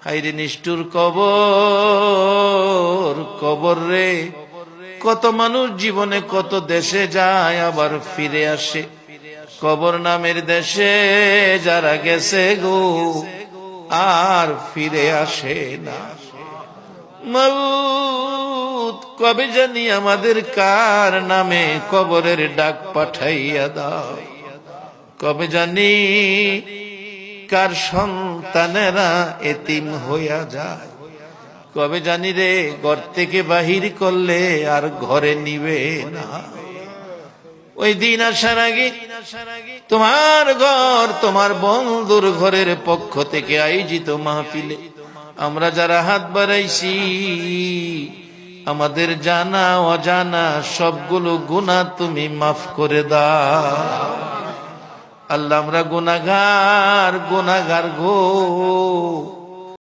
হায়রে নিষ্ঠুর কবর, কবর রে। কত মানুষ জীবনে কত দেশে যায় আবার ফিরে আসে, কবর নামের দেশে যারা গেছে গো আর ফিরে আসে না। মাউত কবে জানি আমাদের কার নামে কবরের ডাক পাঠাইয়া দাও, কবে জানি কার সন্তানেরা এতিম হইয়া যায়, কবে জানি রে ঘর থেকে বাহির করলে আর ঘরে নিবে না। ওই দিন আসার আগে তোমার ঘর, তোমার বন্ধুর ঘরের পক্ষ থেকে আয়োজিত মাহফিলে আমরা যারা হাত বাড়াইছি, আমাদের জানা অজানা সবগুলো গুনাহ তুমি মাফ করে দাও। আল্লাহ আমরা গুনাহগার, গুনাহগার গো।